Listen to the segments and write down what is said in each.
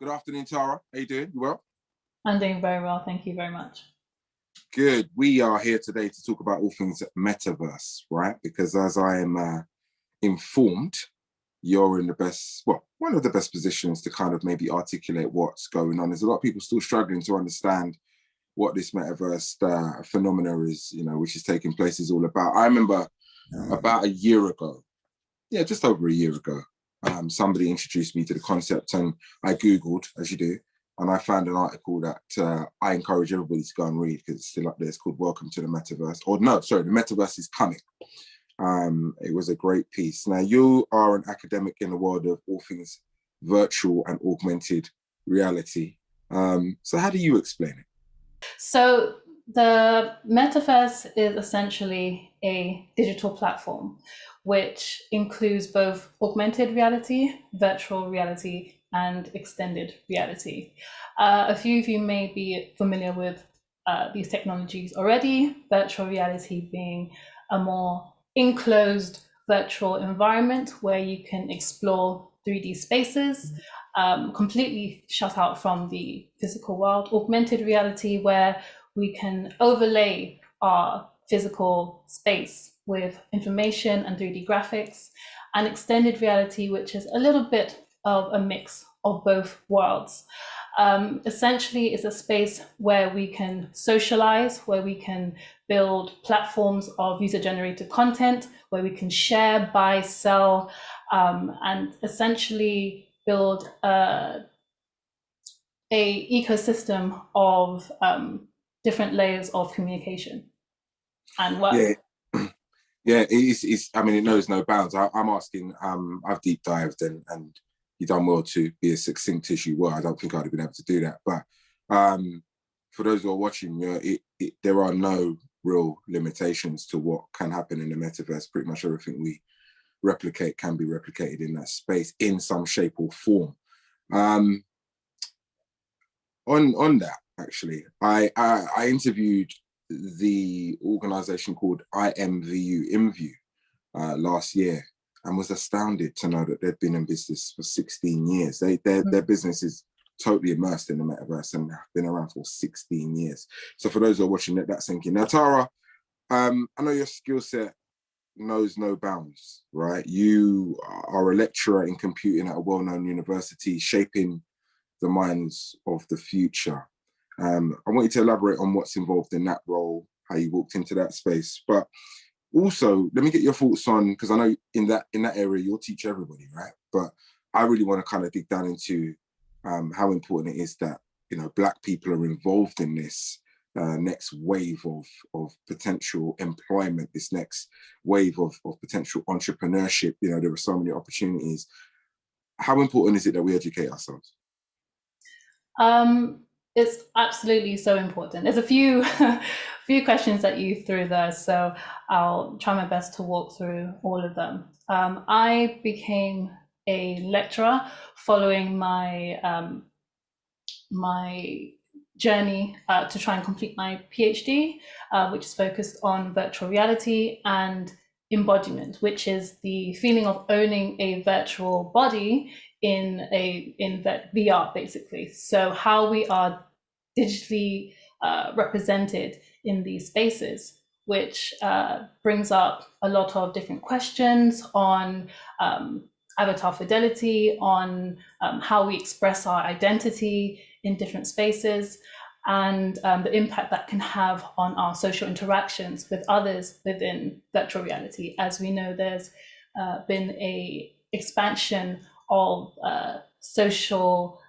Good afternoon, Tara. How you doing? You well? I'm doing very well, thank you very much. Good. We are here today to talk about all things Metaverse, right? Because as I am informed, you're in the best, well, one of the best positions to kind of maybe articulate what's going on. There's a lot of people still struggling to understand what this Metaverse phenomena is, which is taking place is all about. I remember about a year ago, just over a year ago, somebody introduced me to the concept and I Googled, as you do, and I found an article that I encourage everybody to go and read because it's still up there. It's called Welcome to the Metaverse. Or no, sorry, the Metaverse is coming. It was a great piece. Now, you are an academic in the world of all things virtual and augmented reality. So how do you explain it? So the Metaverse is essentially a digital platform which includes both augmented reality, virtual reality, and extended reality. A few of you may be familiar with these technologies already, virtual reality being a more enclosed virtual environment where you can explore 3D spaces, completely shut out from the physical world. Augmented reality, where we can overlay our physical space with information and 3D graphics, and extended reality, which is a little bit of a mix of both worlds. Essentially, it's a space where we can socialize, where we can build platforms of user-generated content, where we can share, buy, sell, and essentially build a ecosystem of different layers of communication and work. Yeah, it's. I mean, it knows no bounds. I'm asking. I've deep dived and you've done well to be as succinct as you were. I don't think I'd have been able to do that. But for those who are watching, there are no real limitations to what can happen in the metaverse. Pretty much everything we replicate can be replicated in that space in some shape or form. On that, actually, I interviewed the organization called IMVU last year and was astounded to know that they've been in business for 16 years. Their business is totally immersed in the metaverse and have been around for 16 years. So for those who are watching, that's thinking. Now, Tara, I know your skill set knows no bounds, right? You are a lecturer in computing at a well-known university, shaping the minds of the future. I want you to elaborate on what's involved in that role, how you walked into that space, but also let me get your thoughts on, because I know in that area you'll teach everybody, right? But I really want to kind of dig down into how important it is that Black people are involved in this next wave of potential employment, this next wave of potential entrepreneurship. There are so many opportunities. How important is it that we educate ourselves? It's absolutely so important. There's a few questions that you threw there, so I'll try my best to walk through all of them. I became a lecturer following my my journey to try and complete my PhD, which is focused on virtual reality and embodiment, which is the feeling of owning a virtual body in VR, basically. So how we are digitally represented in these spaces, which brings up a lot of different questions on avatar fidelity, on how we express our identity in different spaces, and the impact that can have on our social interactions with others within virtual reality. As we know, there's been an expansion of social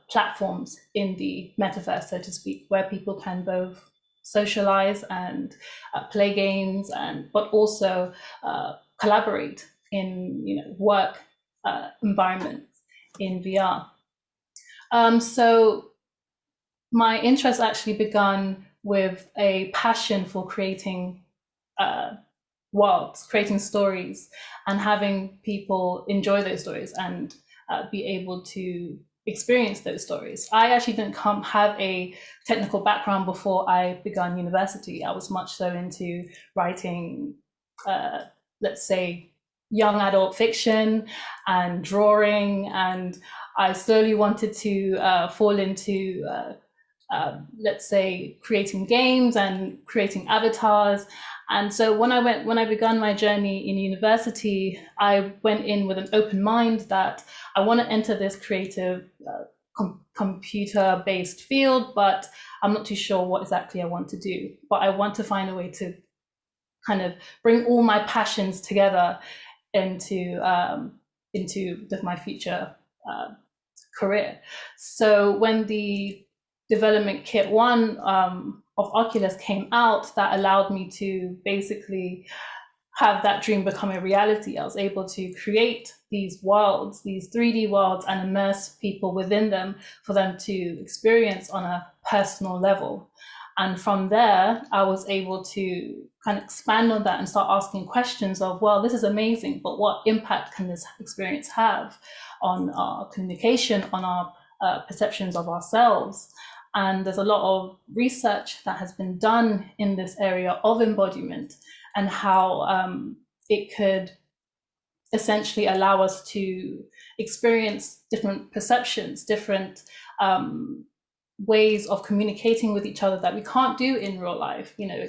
platforms in the metaverse, so to speak, where people can both socialize and play games, but also collaborate in work environments in VR. So my interest actually began with a passion for creating worlds, creating stories, and having people enjoy those stories and be able to experience those stories. I actually didn't have a technical background before I began university. I was much so into writing, let's say, young adult fiction and drawing, and I slowly wanted to fall into, let's say, creating games and creating avatars. And so when I began my journey in university, I went in with an open mind that I want to enter this creative computer-based field, but I'm not too sure what exactly I want to do. But I want to find a way to kind of bring all my passions together into my future career. So when the development kit 1 of Oculus came out, that allowed me to basically have that dream become a reality. I was able to create these worlds, these 3D worlds, and immerse people within them for them to experience on a personal level. And from there, I was able to kind of expand on that and start asking questions of, well, this is amazing, but what impact can this experience have on our communication, on our perceptions of ourselves? And there's a lot of research that has been done in this area of embodiment and how it could essentially allow us to experience different perceptions, different ways of communicating with each other that we can't do in real life. You know,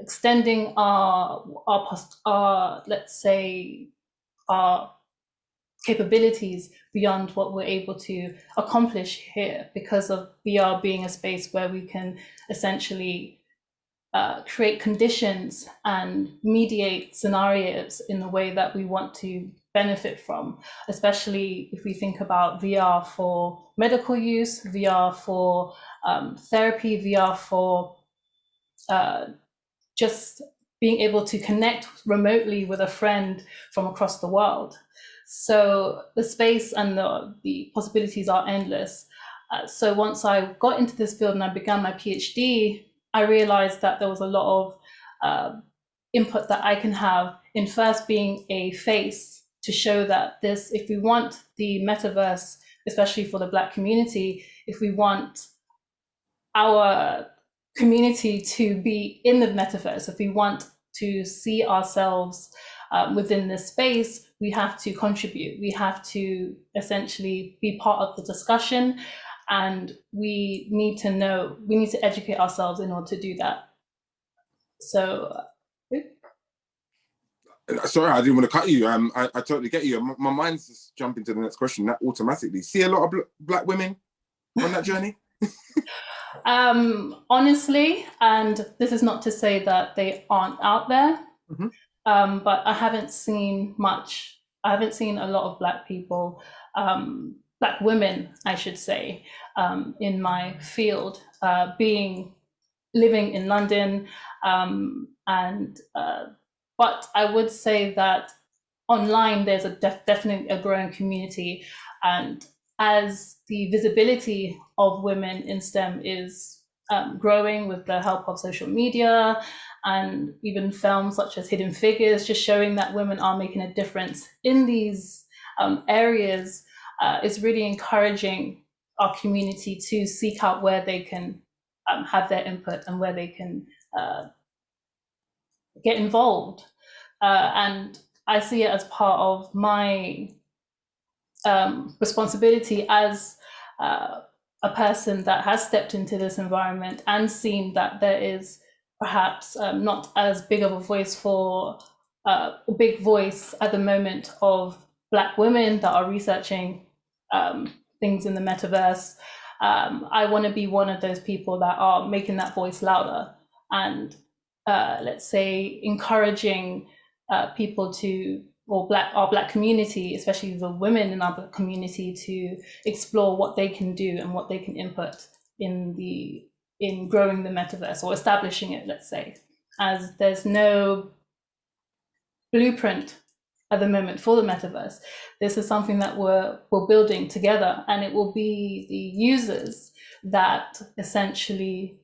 extending our let's say our capabilities beyond what we're able to accomplish here, because of VR being a space where we can essentially create conditions and mediate scenarios in the way that we want to benefit from, especially if we think about VR for medical use, VR for therapy, VR for just being able to connect remotely with a friend from across the world. So the space and the possibilities are endless. So once I got into this field and I began my PhD, I realized that there was a lot of input that I can have in first being a face to show that if we want the metaverse, especially for the Black community, if we want our community to be in the metaverse, if we want to see ourselves within this space, we have to contribute. We have to essentially be part of the discussion, and we need to educate ourselves in order to do that. So, sorry, I didn't want to cut you. I totally get you. My mind's just jumping to the next question that automatically. See a lot of Black women on that journey? Honestly, and this is not to say that they aren't out there, but I haven't seen much. I haven't seen a lot of Black people, Black women, I should say, in my field, living in London, but I would say that online there's definitely a growing community, and as the visibility of women in STEM is growing with the help of social media and even films such as Hidden Figures, just showing that women are making a difference in these areas, is really encouraging our community to seek out where they can have their input and where they can get involved. And I see it as part of my responsibility as a person that has stepped into this environment and seen that there is perhaps not as big of a voice big voice at the moment of Black women that are researching things in the metaverse. I want to be one of those people that are making that voice louder and let's say encouraging people our Black community, especially the women in our Black community, to explore what they can do and what they can input in growing the metaverse or establishing it, let's say, as there's no blueprint at the moment for the metaverse. This is something that we're building together, and it will be the users that essentially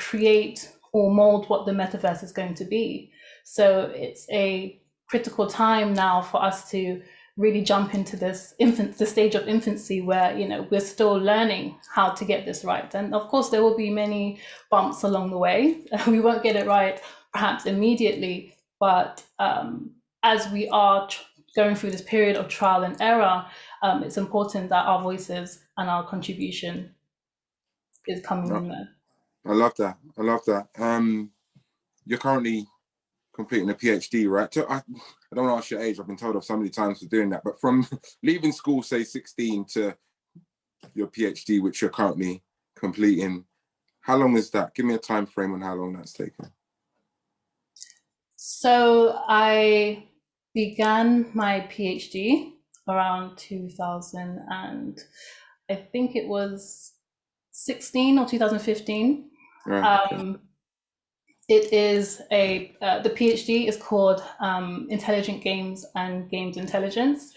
create or mold what the metaverse is going to be. So it's a critical time now for us to really jump into the stage of infancy where, we're still learning how to get this right. And of course, there will be many bumps along the way. We won't get it right perhaps immediately, but as we are going through this period of trial and error, it's important that our voices and our contribution is coming in there. I love that. I love that. You're currently completing a PhD, right? So I don't want to ask your age. I've been told off so many times for doing that. But from leaving school, say 16, to your PhD, which you're currently completing, how long is that? Give me a time frame on how long that's taken. So I began my PhD around 2000 and I think it was 16 or 2015. Right, okay. It is the PhD is called Intelligent Games and Games Intelligence,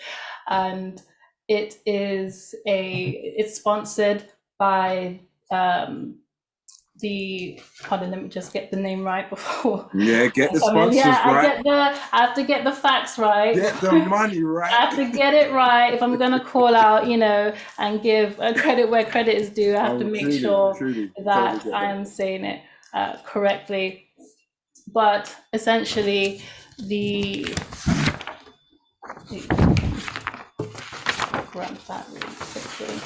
and it's sponsored by pardon, let me just get the name right before. Yeah, get the sponsors right. I have to get the facts right. Get the money right. I have to get it right. If I'm going to call out, and give credit where credit is due, I have to make sure that I am saying it correctly. But essentially, grab that really quickly.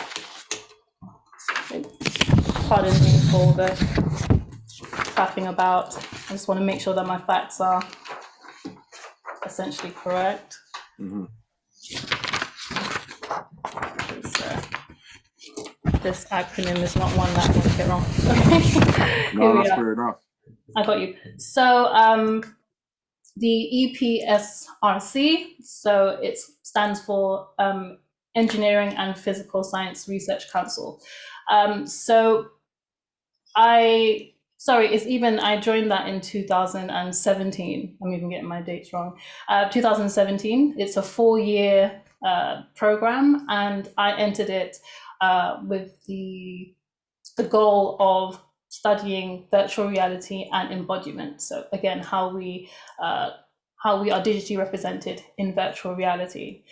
Pardon me for the faffing about. I just want to make sure that my facts are essentially correct. Mm-hmm. This acronym is not one that I want to get wrong. Okay. No, that's fair enough. I got you. So the EPSRC, so it stands for Engineering and Physical Science Research Council. I joined that in 2017. I'm even getting my dates wrong. 2017. It's a 4-year program, and I entered it with the goal of studying virtual reality and embodiment. So again, how we are digitally represented in virtual reality.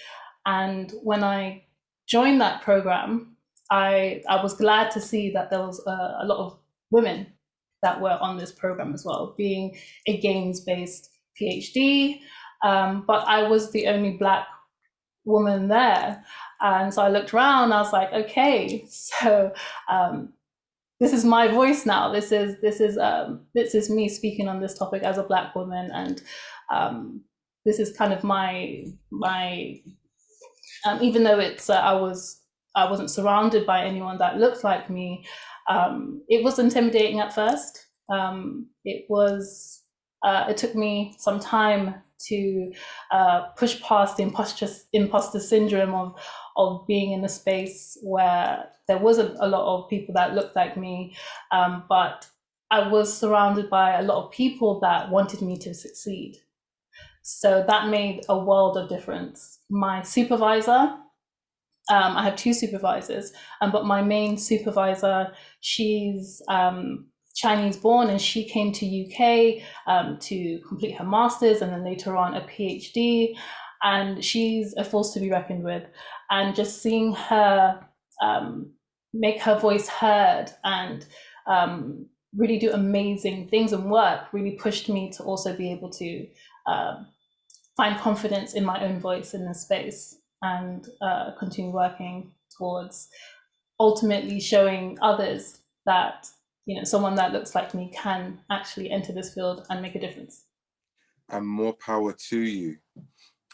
And when I joined that program, I was glad to see that there was a lot of women that were on this program as well, being a games-based PhD, but I was the only Black woman there. And so I looked around, I was like, okay, so this is my voice now. This is me speaking on this topic as a Black woman, and this is kind of my even though it's I wasn't surrounded by anyone that looked like me. It was intimidating at first. It took me some time to push past the imposter syndrome of being in a space where there wasn't a lot of people that looked like me, but I was surrounded by a lot of people that wanted me to succeed. So that made a world of difference. My supervisor, I have 2 supervisors, but my main supervisor, she's Chinese born, and she came to UK to complete her master's and then later on a PhD, and she's a force to be reckoned with. And just seeing her make her voice heard and really do amazing things and work really pushed me to also be able to find confidence in my own voice in this space, and continue working towards ultimately showing others that someone that looks like me can actually enter this field and make a difference. And more power to you.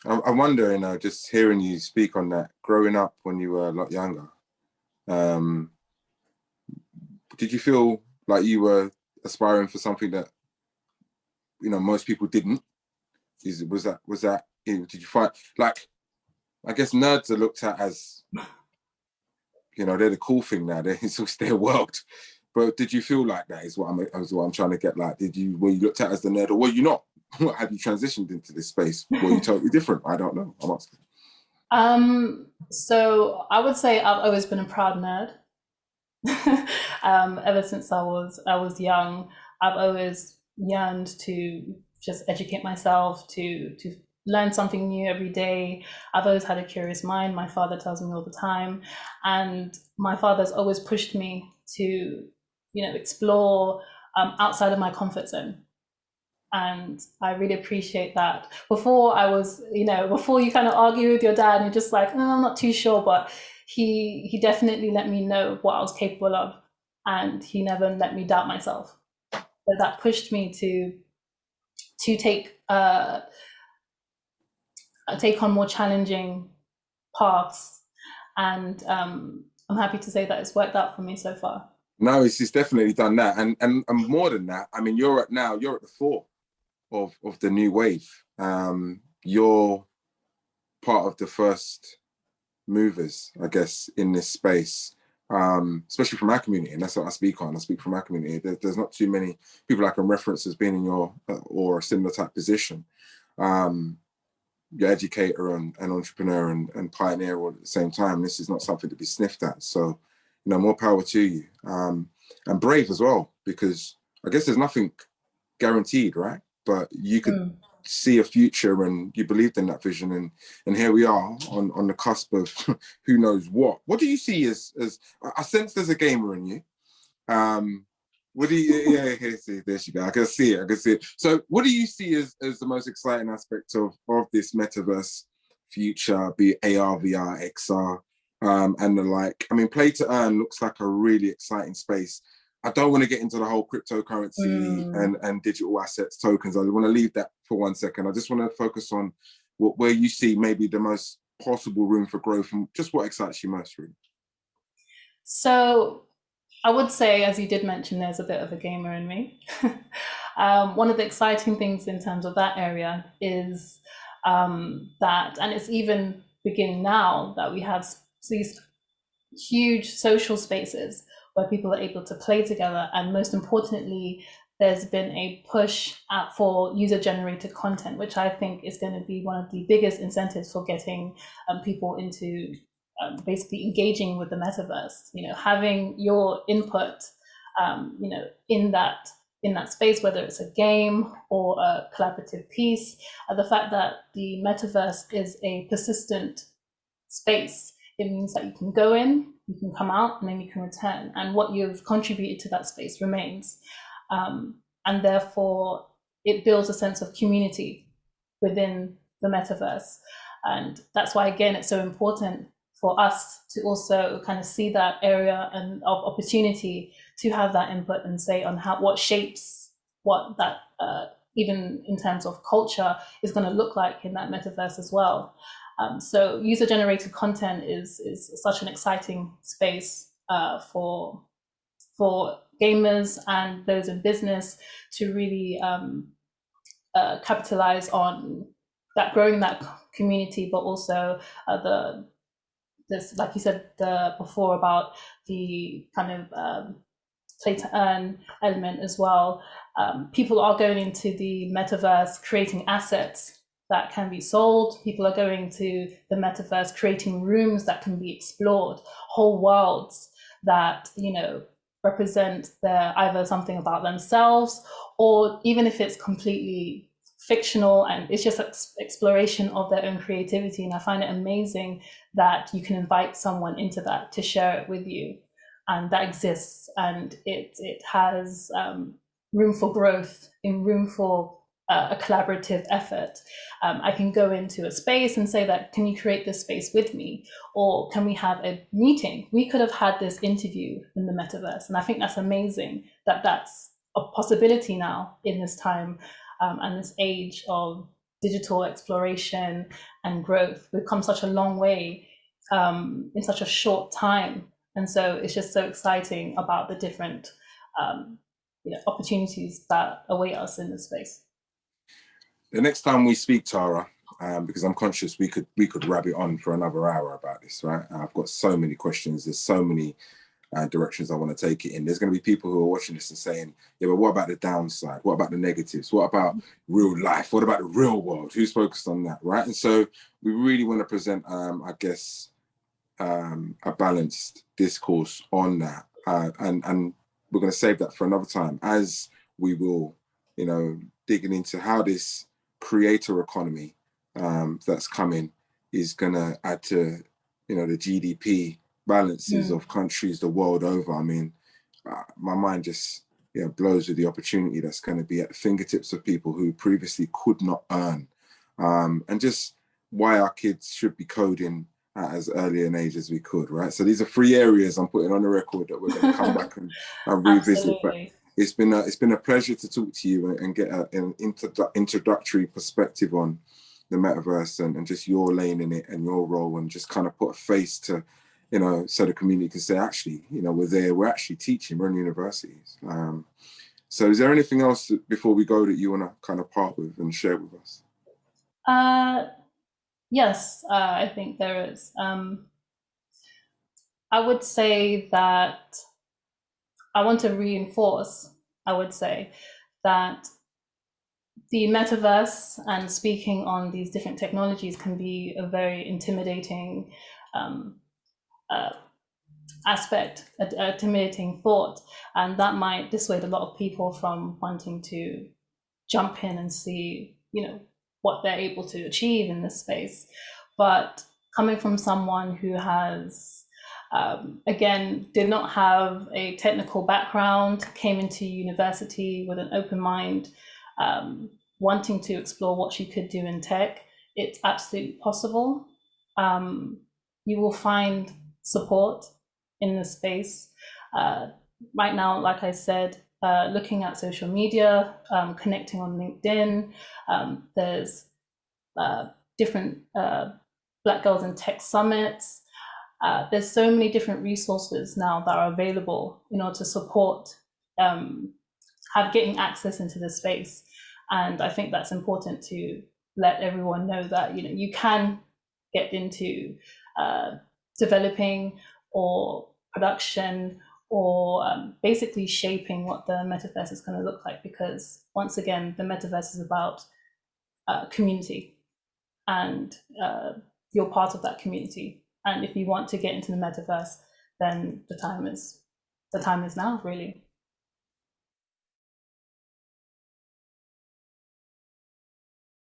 I wonder, just hearing you speak on that, growing up when you were a lot younger, did you feel like you were aspiring for something that most people didn't? Was that did you find, like, I guess nerds are looked at as they're the cool thing now, it's their world, but did you feel like that is what I'm trying to get? Like, were you looked at as the nerd, or were you not? Have you transitioned into this space? Were you totally different? I don't know, I'm asking. So I would say I've always been a proud nerd. Ever since I was young, I've always yearned to just educate myself, to learn something new every day. I've always had a curious mind. My father tells me all the time, and my father's always pushed me to explore outside of my comfort zone. And I really appreciate that. Before I was, before you kind of argue with your dad and you're just like, oh, I'm not too sure, but he definitely let me know what I was capable of, and he never let me doubt myself. So that pushed me to take on more challenging paths, and I'm happy to say that it's worked out for me so far. No, it's definitely done that, and more than that. I mean, you're at the fore of the new wave. You're part of the first movers, I guess, in this space, especially from our community, and that's what I speak on. I speak from our community. There's not too many people I can reference as being in your or a similar type position. You're educator and entrepreneur and pioneer all at the same time. This is not something to be sniffed at. So, more power to you, and brave as well, because I guess there's nothing guaranteed, right? But you could see a future, and you believed in that vision, and here we are on the cusp of who knows what. What do you see as I sense there's a gamer in you. What do you? Yeah, there she go. I can see it. So, what do you see as the most exciting aspect of this metaverse future, be it AR, VR, XR, and the like? I mean, play to earn looks like a really exciting space. I don't want to get into the whole cryptocurrency and digital assets, tokens. I want to leave that for 1 second. I just want to focus on where you see maybe the most possible room for growth and just what excites you most, really. So I would say, as you did mention, there's a bit of a gamer in me. One of the exciting things in terms of that area is that, and it's even beginning now, that we have these huge social spaces where people are able to play together. And most importantly, there's been a push for user-generated content, which I think is going to be one of the biggest incentives for getting people into basically engaging with the metaverse. Having your input, in that space, whether it's a game or a collaborative piece. The fact that the metaverse is a persistent space, it means that you can go in, you can come out, and then you can return, and what you've contributed to that space remains. And therefore, it builds a sense of community within the metaverse. And that's why, again, it's so important for us to also kind of see that area and of opportunity to have that input and say on what shapes what that, even in terms of culture, is going to look like in that metaverse as well. So user-generated content is such an exciting space for gamers and those in business to really capitalize on that, growing that community, but also like you said before, about the kind of play to earn element as well. People are going into the metaverse creating assets that can be sold. People are going to the metaverse creating rooms that can be explored, whole worlds that represent either something about themselves, or even if it's completely fictional and it's just exploration of their own creativity. And I find it amazing that you can invite someone into that to share it with you, and that exists, and it has room for growth, in room for a collaborative effort. I can go into a space and say that, can you create this space with me? Or can we have a meeting? We could have had this interview in the metaverse. And I think that's amazing that that's a possibility now in this time and this age of digital exploration and growth. We've come such a long way in such a short time. And so it's just so exciting about the different opportunities that await us in this space. The next time we speak, Tara, because I'm conscious we could wrap it on for another hour about this, right? I've got so many questions. There's so many directions I want to take it in. There's going to be people who are watching this and saying, yeah, but what about the downside? What about the negatives? What about real life? What about the real world? Who's focused on that, right? And so we really want to present, I guess, a balanced discourse on that. And we're going to save that for another time, as we will, digging into how this creator economy that's coming is going to add to, the GDP balances of countries the world over. I mean, my mind just blows with the opportunity that's going to be at the fingertips of people who previously could not earn, and just why our kids should be coding at as early an age as we could, right? So these are 3 areas I'm putting on the record that we're going to come back and revisit. Absolutely. But it's been a pleasure to talk to you and get an introductory perspective on the metaverse and just your lane in it and your role, and just kind of put a face to, so the community can say, actually, we're there, we're actually teaching, we're in universities. So is there anything else before we go that you want to kind of part with and share with us? Yes, I think there is. I would say that I want to reinforce, I would say that the metaverse and speaking on these different technologies can be a very intimidating aspect, a intimidating thought, and that might dissuade a lot of people from wanting to jump in and see, what they're able to achieve in this space. But coming from someone who has, again, did not have a technical background, came into university with an open mind, wanting to explore what she could do in tech, it's absolutely possible. You will find support in this space. Right now, like I said, looking at social media, connecting on LinkedIn, there's different Black Girls in Tech summits. There's so many different resources now that are available in order to support getting access into this space. And I think that's important to let everyone know that you can get into developing or production or basically shaping what the metaverse is going to look like, because once again, the metaverse is about community, and you're part of that community. And if you want to get into the metaverse, then the time is now, really.